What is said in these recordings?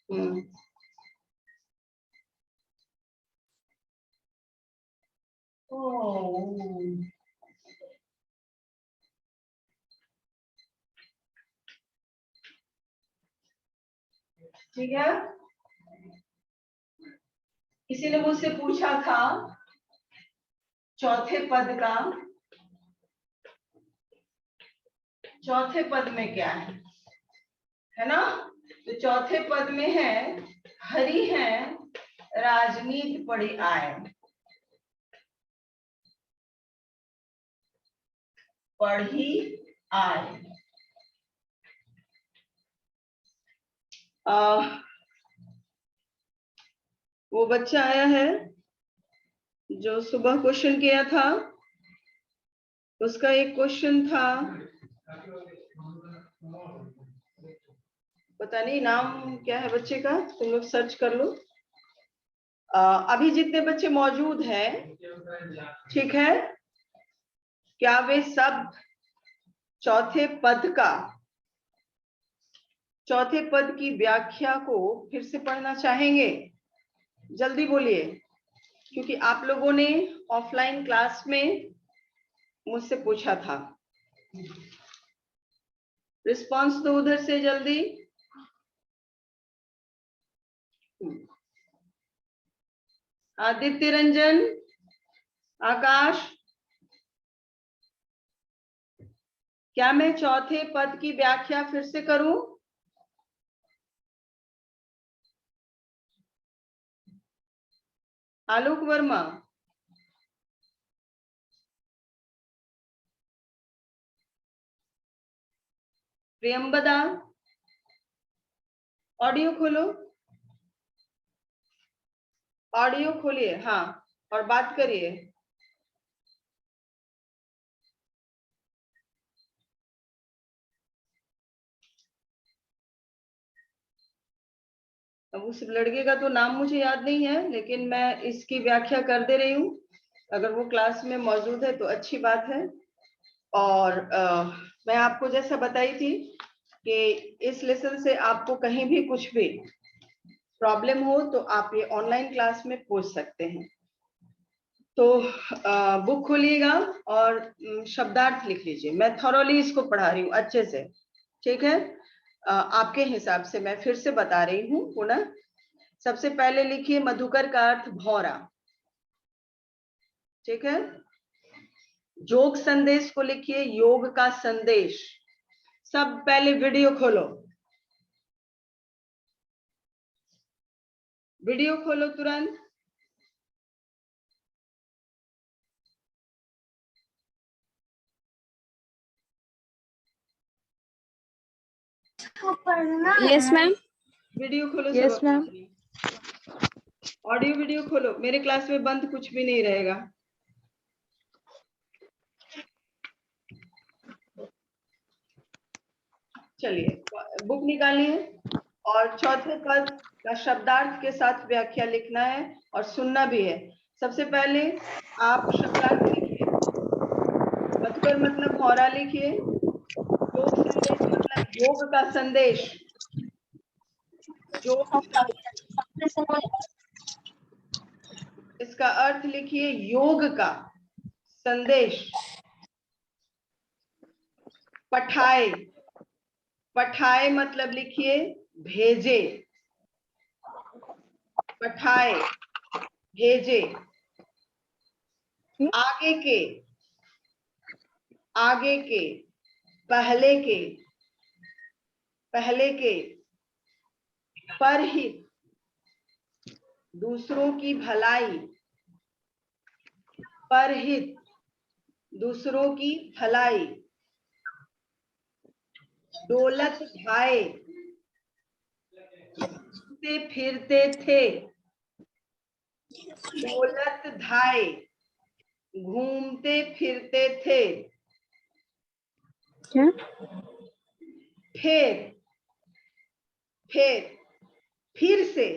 हम्म, ठीक है। किसी ने मुझसे पूछा था चौथे पद का, चौथे पद में क्या है ना? तो चौथे पद में है हरी है राजनीति पड़ी आए, पढ़ी आए। वो बच्चा आया है जो सुबह क्वेश्चन किया था, उसका एक क्वेश्चन था, पता नहीं नाम क्या है बच्चे का, तुम लोग सर्च कर लो। अभी जितने बच्चे मौजूद हैं, ठीक है, क्या वे सब चौथे पद की व्याख्या को फिर से पढ़ना चाहेंगे? जल्दी बोलिए, क्योंकि आप लोगों ने ऑफलाइन क्लास में मुझसे पूछा था। रिस्पांस दो उधर से जल्दी। आदित्य रंजन, आकाश, क्या मैं चौथे पद की व्याख्या फिर से करूं? आलोक वर्मा, प्रियंबदा, ऑडियो खोलो, ऑडियो खोलिए, हाँ, और बात करिए। अब उस लड़के का तो नाम मुझे याद नहीं है, लेकिन मैं इसकी व्याख्या कर दे रही हूँ। अगर वो क्लास में मौजूद है तो अच्छी बात है। और मैं आपको जैसा बताई थी कि इस लेसन से आपको कहीं भी कुछ भी प्रॉब्लम हो तो आप ये ऑनलाइन क्लास में पूछ सकते हैं। तो बुक खोलिएगा और शब्दार्थ लिख लीजिए। मैं थॉरोली इसको पढ़ा रही हूँ अच्छे से, ठीक है? आपके हिसाब से मैं फिर से बता रही हूँ पुनः। सबसे पहले लिखिए मधुकर का अर्थ भौरा, ठीक है? योग संदेश को लिखिए योग का संदेश। सब पहले वीडियो खोलो, वीडियो खोलो तुरंत। Yes ma'am. वीडियो खोलो। Yes ma'am. ऑडियो वीडियो खोलो, मेरे क्लास में बंद कुछ भी नहीं रहेगा। चलिए बुक निकालिए और चौथे पद का शब्दार्थ के साथ व्याख्या लिखना है और सुनना भी है। सबसे पहले आप शब्दार्थ लिखिए। मधुकर मतलब भौरा लिखिए। योग संदेश मतलब योग का संदेश। योग का, इसका अर्थ लिखिए योग का संदेश। पठाए, पठाए मतलब लिखिए भेजे, पठाए भेजे। आगे के, आगे के, पहले के, पहले के, परहित, दूसरों की भलाई, परहित, दूसरों की भलाई। दौलत ढाए, घूमते फिरते थे, दौलत धाए, घूमते फिरते थे। क्या? फिर, फिर से,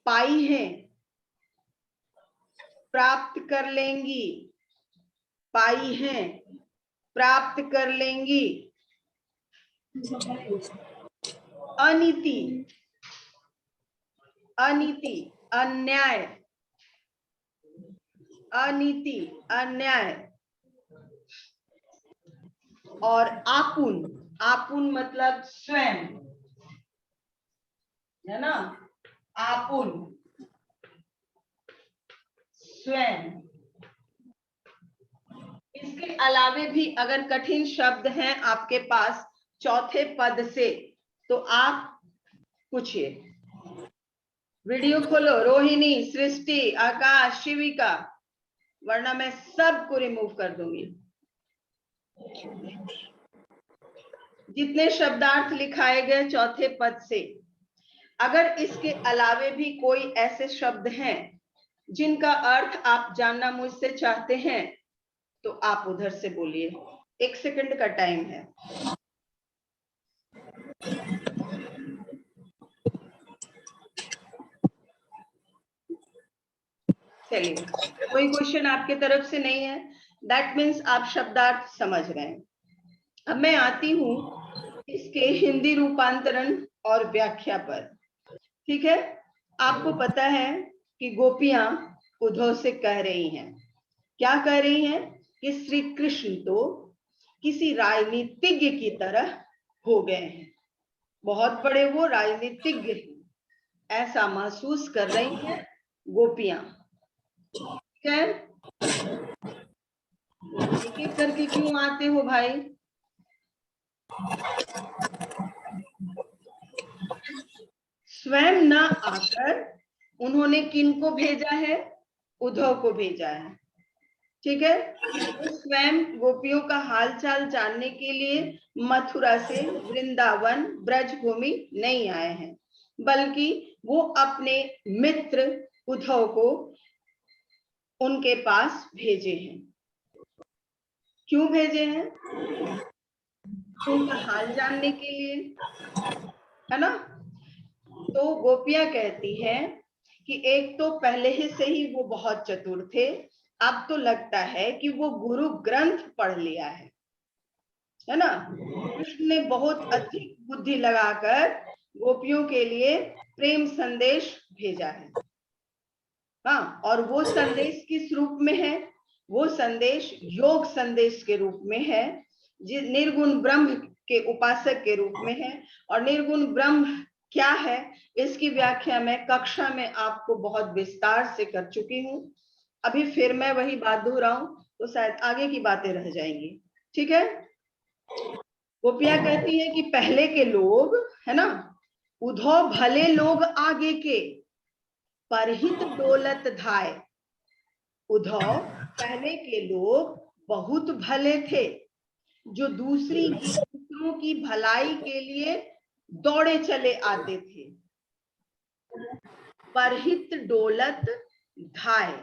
पाई है, प्राप्त कर लेंगी, पाई है, प्राप्त कर लेंगी। अनीति, अनीति, अन्याय, अनीति, अन्याय। और आपुन, आपुन मतलब स्वयं, है ना, आपुन, स्वयं। इसके अलावे भी अगर कठिन शब्द हैं आपके पास चौथे पद से, तो आप पूछिए। वीडियो खोलो, रोहिणी, सृष्टि, आकाश, शिविका, वरना मैं सबको रिमूव कर दूंगी। जितने शब्दार्थ लिखाए गए चौथे पद से, अगर इसके अलावे भी कोई ऐसे शब्द हैं जिनका अर्थ आप जानना मुझसे चाहते हैं, तो आप उधर से बोलिए। 1 सेकंड का टाइम है। चलिए, कोई क्वेश्चन आपके तरफ से नहीं है, दैट मीन्स आप शब्दार्थ समझ रहे हैं। अब मैं आती हूं इसके हिंदी रूपांतरण और व्याख्या पर। ठीक है, आपको पता है कि गोपियां उद्धव से कह रही हैं, क्या कह रही हैं कि श्री कृष्ण तो किसी राजनीतिज्ञ की तरह हो गए हैं, बहुत बड़े वो राजनीतिज्ञ हैं, ऐसा महसूस कर रही हैं गोपियां। एक एक करके क्यों आते हो भाई? स्वयं न आकर उन्होंने किनको भेजा है? उद्धव को भेजा है। ठीक है, वो स्वयं गोपियों का हालचाल जानने के लिए मथुरा से वृंदावन ब्रजभूमि नहीं आए हैं, बल्कि वो अपने मित्र उद्धव को उनके पास भेजे हैं। क्यों भेजे हैं? उनका हाल जानने के लिए, है ना। तो गोपियां कहती हैं कि एक तो पहले ही से ही वो बहुत चतुर थे, अब तो लगता है कि वो गुरु ग्रंथ पढ़ लिया है ना। कृष्ण ने बहुत अधिक बुद्धि लगाकर गोपियों के लिए प्रेम संदेश भेजा है। हाँ, और वो संदेश किस रूप में है? वो संदेश योग संदेश के रूप में है, निर्गुण ब्रह्म के उपासक के रूप में है। और निर्गुण ब्रह्म क्या है, इसकी व्याख्या मैं कक्षा में आपको बहुत विस्तार से कर चुकी हूँ। अभी फिर मैं वही बात दोहराऊं तो शायद आगे की बातें रह जाएंगी। ठीक है, गोपियां कहती है कि पहले के लोग, है ना, उद्धव भले लोग आगे के, परहित डोलत धाय। उद्धव पहले के लोग बहुत भले थे, जो दूसरों की भलाई के लिए दौड़े चले आते थे। परहित डोलत धाय,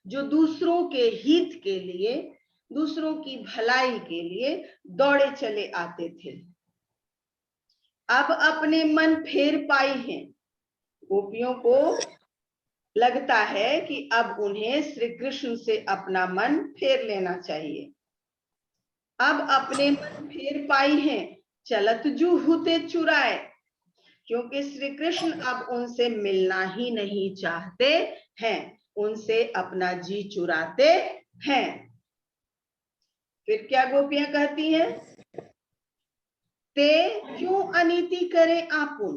जो दूसरों के हित के लिए, दूसरों की भलाई के लिए दौड़े चले आते थे। अब अपने मन फेर पाई हैं। गोपियों को लगता है कि अब उन्हें श्री कृष्ण से अपना मन फेर लेना चाहिए। अब अपने मन फेर पाई हैं, चलत जू हुते चुराए, क्योंकि श्री कृष्ण अब उनसे मिलना ही नहीं चाहते हैं, उनसे अपना जी चुराते हैं। फिर क्या गोपियां कहती हैं? ते क्यों अनीति करे आपुन।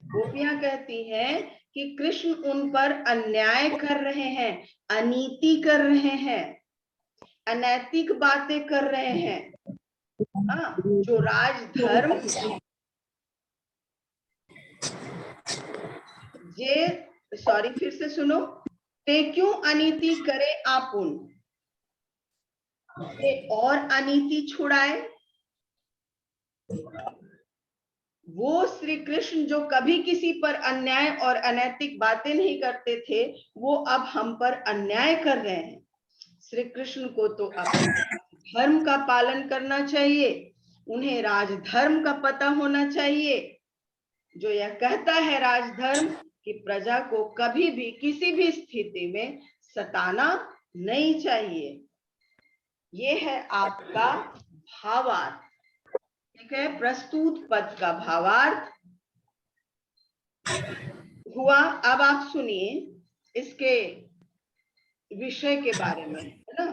गोपियां कहती हैं कि कृष्ण उन पर अन्याय कर रहे हैं, अनीति कर रहे हैं, अनैतिक बातें कर रहे हैं। हाँ, जो राजधर्म, फिर से सुनो, ते क्यों अनीति करे आपुन, ते और अनीति छुड़ाए। वो श्री कृष्ण जो कभी किसी पर अन्याय और अनैतिक बातें नहीं करते थे, वो अब हम पर अन्याय कर रहे हैं। श्री कृष्ण को तो अपने धर्म का पालन करना चाहिए, उन्हें राजधर्म का पता होना चाहिए, जो यह कहता है राजधर्म कि प्रजा को कभी भी किसी भी स्थिति में सताना नहीं चाहिए। ये है आपका भावार्थ। ठीक है, प्रस्तुत पद का भावार्थ हुआ। अब आप सुनिए इसके विषय के बारे में, है ना।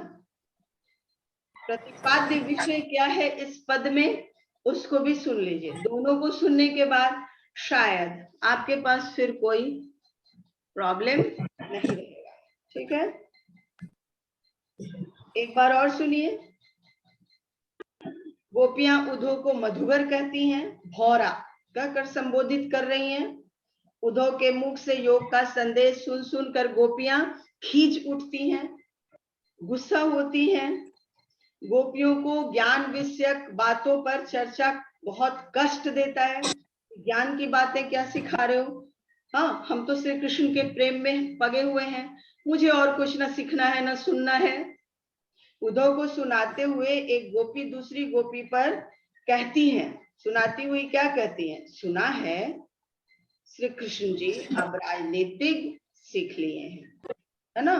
प्रतिपाद्य विषय क्या है इस पद में, उसको भी सुन लीजिए। दोनों को सुनने के बाद शायद आपके पास फिर कोई प्रॉब्लम नहीं रहेगा। ठीक है, एक बार और सुनिए। गोपियां उद्धव को मधुकर कहती हैं, भौरा कहकर संबोधित कर रही हैं। उद्धव के मुख से योग का संदेश सुन सुनकर गोपियां खींच उठती हैं, गुस्सा होती हैं। गोपियों को ज्ञान विषयक बातों पर चर्चा बहुत कष्ट देता है। ज्ञान की बातें क्या सिखा रहे हो? हाँ, हम तो श्री कृष्ण के प्रेम में पगे हुए हैं, मुझे और कुछ ना सीखना है ना सुनना है। उद्धव को सुनाते हुए एक गोपी दूसरी गोपी पर कहती है, सुनाती हुई क्या कहती है, सुना है श्री कृष्ण जी अब राजनीतिक सीख लिए हैं, है ना।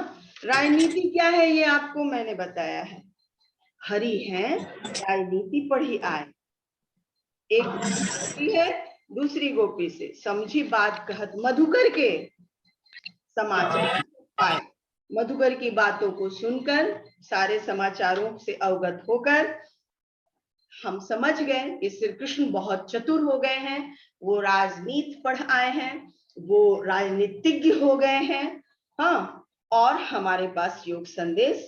राजनीति क्या है ये आपको मैंने बताया है। हरि है, राजनीति पढ़ी आए। एक गोपी है दूसरी गोपी से समझी बात कहत मधुकर के समाचार पाए। मधुकर की बातों को सुनकर, सारे समाचारों से अवगत होकर हम समझ गए कि श्री कृष्ण बहुत चतुर हो गए हैं, वो राजनीति पढ़ आए हैं, वो राजनीतिज्ञ हो गए हैं। हाँ, और हमारे पास योग संदेश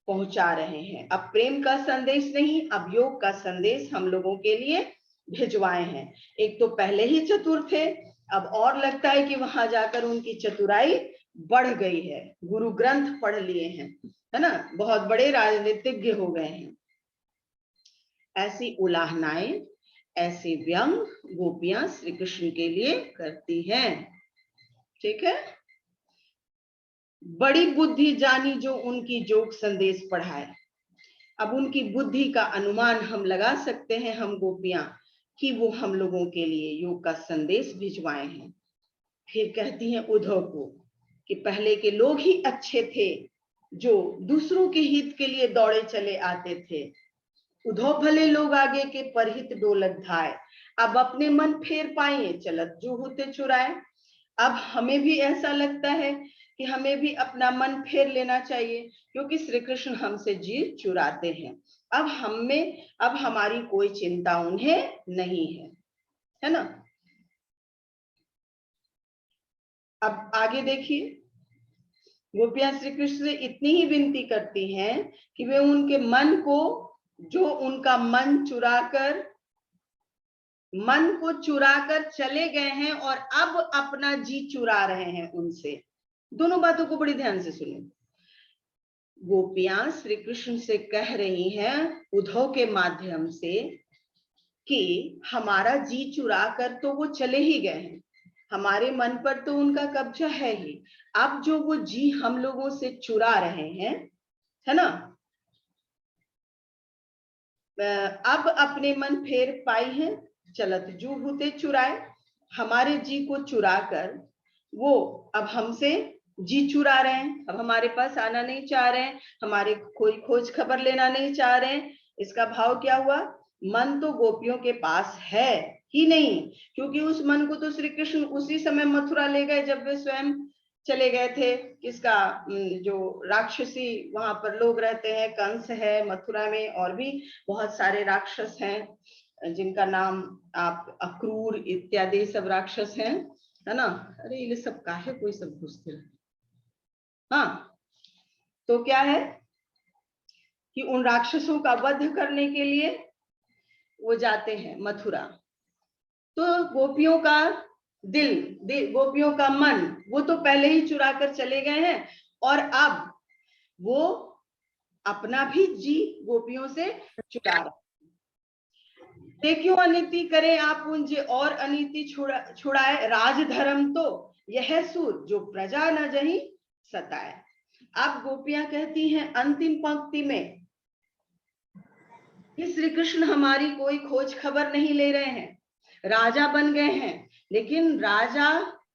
पहुंचा रहे हैं। अब प्रेम का संदेश नहीं, अब योग का संदेश हम लोगों के लिए भिजवाए हैं। एक तो पहले ही चतुर थे, अब और लगता है कि वहां जाकर उनकी चतुराई बढ़ गई है, गुरु ग्रंथ पढ़ लिए हैं, है ना, बहुत बड़े राजनीतिज्ञ हो गए हैं। ऐसी उलाहनाएं, ऐसे व्यंग गोपियां श्री कृष्ण के लिए करती हैं। ठीक है, बड़ी बुद्धि जानी जो उनकी जोग संदेश पढ़ाए। अब उनकी बुद्धि का अनुमान हम लगा सकते हैं, हम गोपियां, कि वो हम लोगों के लिए योग का संदेश भिजवाए हैं। फिर कहती हैं उद्धव को कि पहले के लोग ही अच्छे थे, जो दूसरों के हित के लिए दौड़े चले आते थे। उद्धव भले लोग आगे के परहित डोलत धाय, अब अपने मन फेर पाए चलत जो होते चुराए। अब हमें भी ऐसा लगता है कि हमें भी अपना मन फेर लेना चाहिए, क्योंकि श्री कृष्ण हमसे जी चुराते हैं। अब हमें, अब हमारी कोई चिंता उन्हें नहीं है ना। अब आगे देखिए, गोपियां श्री कृष्ण से इतनी ही विनती करती हैं कि वे उनके मन को, जो उनका मन चुराकर चले गए हैं और अब अपना जी चुरा रहे हैं उनसे। दोनों बातों को बड़ी ध्यान से सुनिए। गोपियां श्री कृष्ण से कह रही हैं उद्धव के माध्यम से कि हमारा जी चुरा कर तो वो चले ही गए हैं, हमारे मन पर तो उनका कब्जा है ही, अब जो वो जी हम लोगों से चुरा रहे हैं, है ना, अब अपने मन फेर पाई हैं चलत जू होते चुराए। हमारे जी को चुरा कर वो अब हमसे जी चुरा रहे हैं, अब हमारे पास आना नहीं चाह रहे हैं, हमारे कोई खोज खबर लेना नहीं चाह रहे हैं। इसका भाव क्या हुआ? मन तो गोपियों के पास है ही नहीं, क्योंकि उस मन को तो श्री कृष्ण उसी समय मथुरा ले गए जब वे स्वयं चले गए थे। किसका? जो राक्षसी वहां पर लोग रहते हैं, कंस है मथुरा में, और भी बहुत सारे राक्षस हैं जिनका नाम आप, अक्रूर इत्यादि सब राक्षस हैं, है ना। अरे ये सब काहे कोई सब घुसते रहे। हाँ, तो क्या है कि उन राक्षसों का वध करने के लिए वो जाते हैं मथुरा। तो गोपियों का गोपियों का मन वो तो पहले ही चुरा कर चले गए हैं, और अब वो अपना भी जी गोपियों से चुरा रहे। क्यों अनीति करे आप उनसे और अनीति छुड़ाए, राजधर्म तो यह सूर जो प्रजा न जही सताए। अब गोपियां कहती हैं अंतिम पंक्ति में कि श्री कृष्ण हमारी कोई खोज खबर नहीं ले रहे हैं, राजा बन गए हैं, लेकिन राजा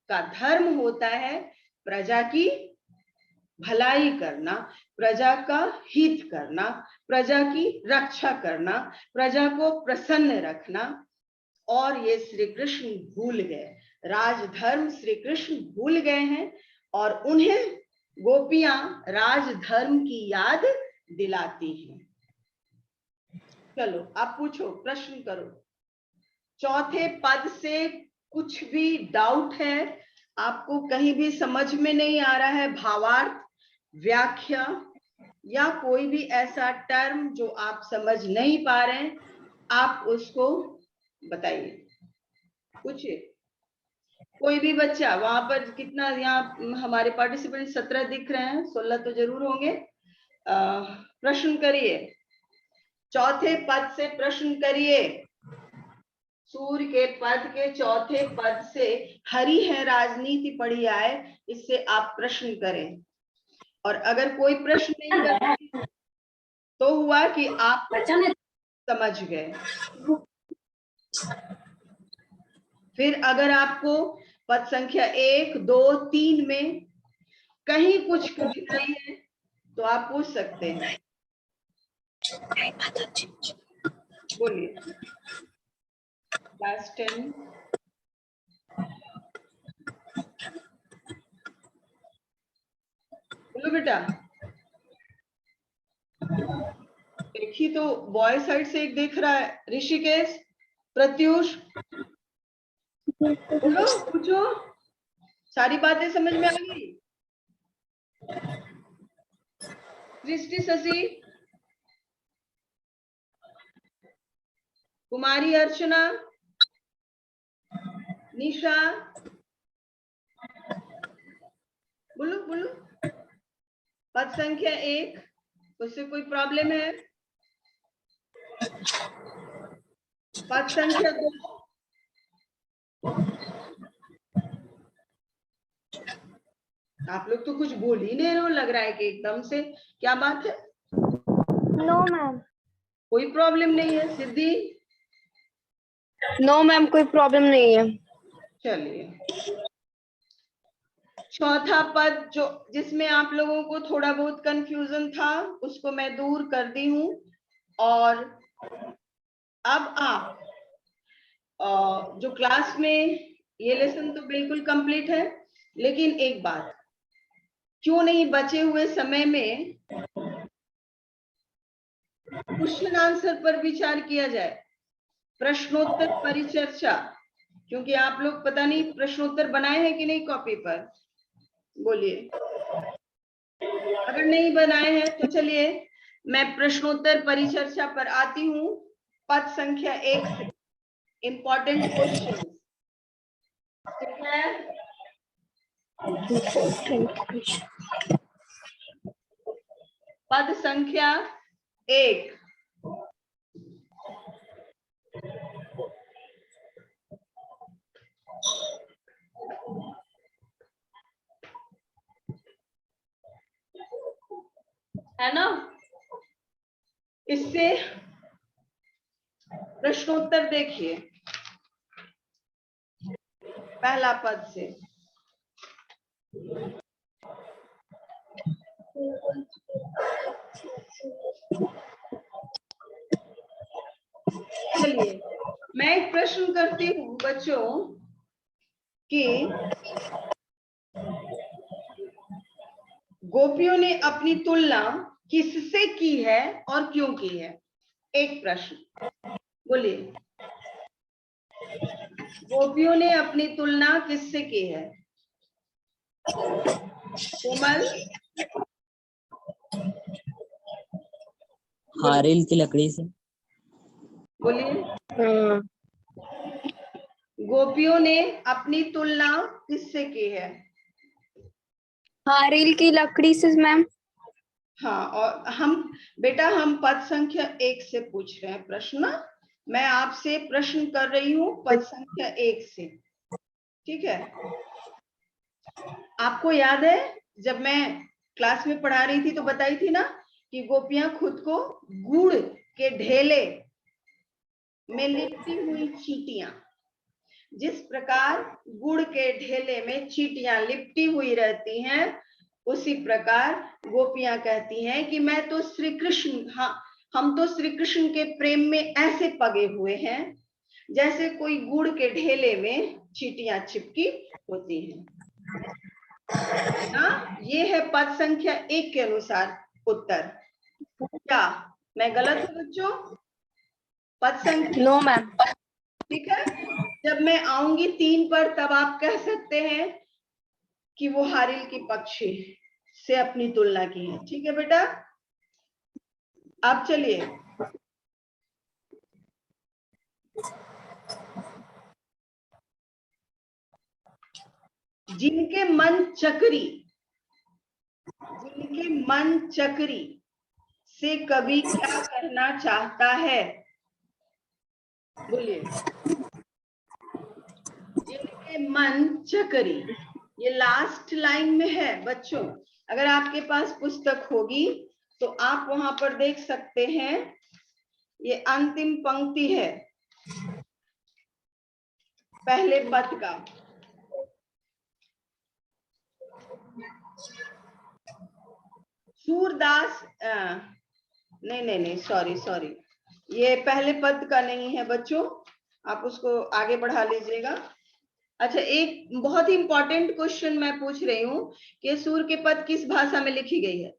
का धर्म होता है प्रजा की भलाई करना, प्रजा का हित करना, प्रजा की रक्षा करना, प्रजा को प्रसन्न रखना। और ये श्री कृष्ण भूल गए, राजधर्म श्री कृष्ण भूल गए हैं और उन्हें गोपियां राजधर्म की याद दिलाती हैं। चलो आप पूछो, प्रश्न करो। चौथे पद से कुछ भी डाउट है, आपको कहीं भी समझ में नहीं आ रहा है, भावार्थ, व्याख्या या कोई भी ऐसा टर्म जो आप समझ नहीं पा रहे हैं, आप उसको बताइए, पूछिए। कोई भी बच्चा, वहां पर कितना, यहाँ हमारे पार्टिसिपेंट 17 दिख रहे हैं, 16 तो जरूर होंगे। प्रश्न करिए, चौथे पद से प्रश्न करिए। सूर्य के पद के चौथे पद से हरि है राजनीति पढ़ी आए, इससे आप प्रश्न करें। और अगर कोई प्रश्न नहीं करते तो हुआ कि आप समझ गए। फिर अगर आपको पद संख्या 1, 2, 3 में कहीं कुछ कठिनाई है तो आप पूछ सकते हैं, बोलिए। क्लास 10 बोलो बेटा। एक ही तो बॉय साइड से एक देख रहा है, ऋषिकेश, प्रत्युष, बोलो, पूछो। सारी बातें समझ में आ गई? सृष्टि, शशि, कुमारी अर्चना, निशा, बोलो बोलो। पद संख्या 1, उससे कोई प्रॉब्लम है? पद संख्या 2, आप लोग तो कुछ बोल ही नहीं रहे हो, लग रहा है कि एकदम से, क्या बात है? No ma'am. कोई प्रॉब्लम नहीं है। सिद्धि? नो मैम, कोई प्रॉब्लम नहीं है। चलिए, चौथा पद जो जिसमें आप लोगों को थोड़ा बहुत कंफ्यूजन था, उसको मैं दूर कर दी हूं। और अब आप जो क्लास में, ये लेसन तो बिल्कुल कंप्लीट है, लेकिन एक बात, क्यों नहीं बचे हुए समय में क्वेश्चन आंसर पर विचार किया जाए, प्रश्नोत्तर परिचर्चा। क्योंकि आप लोग पता नहीं प्रश्नोत्तर बनाए हैं कि नहीं कॉपी पर, बोलिए। अगर नहीं बनाए हैं तो चलिए मैं प्रश्नोत्तर परिचर्चा पर आती हूँ। पद संख्या 1 से इंपॉर्टेंट क्वेश्चन, ठीक है? पद संख्या 1, है ना? इससे प्रश्नोत्तर देखिए, पहला पद से। चलिए मैं एक प्रश्न करती हूँ बच्चों कि गोपियों ने अपनी तुलना किससे की है और क्यों की है? एक प्रश्न, बोलिए। गोपियों ने अपनी तुलना किससे की है? कोमल? हारिल की लकड़ी से। बोलिए। गोपियों ने अपनी तुलना किससे की है? हारिल की लकड़ी से मैम। हाँ, और हम पद संख्या 1 से पूछ रहे हैं प्रश्न। मैं आपसे प्रश्न कर रही हूँ पद संख्या 1 से, ठीक है? आपको याद है जब मैं क्लास में पढ़ा रही थी तो बताई थी ना कि गोपियां खुद को गुड़ के ढेले में लिपटी हुई चींटियां, जिस प्रकार गुड़ के ढेले में चींटियां लिपटी हुई रहती हैं, उसी प्रकार गोपियां कहती हैं कि मैं तो श्री कृष्ण, हाँ, हम तो श्री कृष्ण के प्रेम में ऐसे पगे हुए हैं जैसे कोई गुड़ के ढेले में चींटियां चिपकी होती हैं ना। ये है पद संख्या 1 के अनुसार उत्तर। क्या मैं गलत हूँ बच्चों? पद संख्या नो मैम। ठीक है। जब मैं आऊंगी 3 पर तब आप कह सकते हैं कि वो हारिल की पक्षी से अपनी तुलना की है। ठीक है बेटा, अब चलिए जिनके मन चक्री से कवि क्या करना चाहता है? बोलिए। जिनके मन चक्री, ये लास्ट लाइन में है बच्चों। अगर आपके पास पुस्तक होगी तो आप वहां पर देख सकते हैं, ये अंतिम पंक्ति है पहले पद का। सूरदास नहीं, सॉरी, ये पहले पद का नहीं है बच्चों, आप उसको आगे बढ़ा लीजिएगा। अच्छा, एक बहुत ही इंपॉर्टेंट क्वेश्चन मैं पूछ रही हूँ कि सूर के पद किस भाषा में लिखी गई है?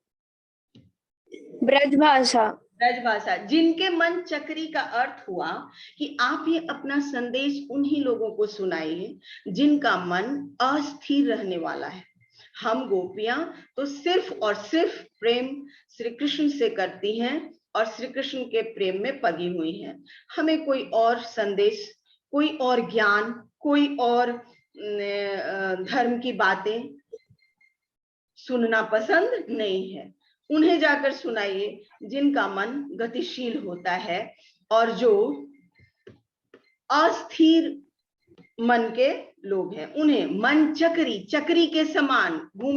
ब्रजभाषा। ब्रजभाषा। जिनके मन चक्री का अर्थ हुआ कि आप ये अपना संदेश उन्हीं लोगों को सुनाइए जिनका मन अस्थिर रहने वाला है। हम गोपियां तो सिर्फ और सिर्फ प्रेम श्री कृष्ण से करती हैं और श्री कृष्ण के प्रेम में पगी हुई हैं। हमें कोई और संदेश, कोई और ज्ञान, कोई और धर्म की बातें सुनना पसंद नहीं है। उन्हें जाकर सुनाइए जिनका मन गतिशील होता है और जो अस्थिर मन के लोग हैं। उन्हें मन चक्री के समान घूमने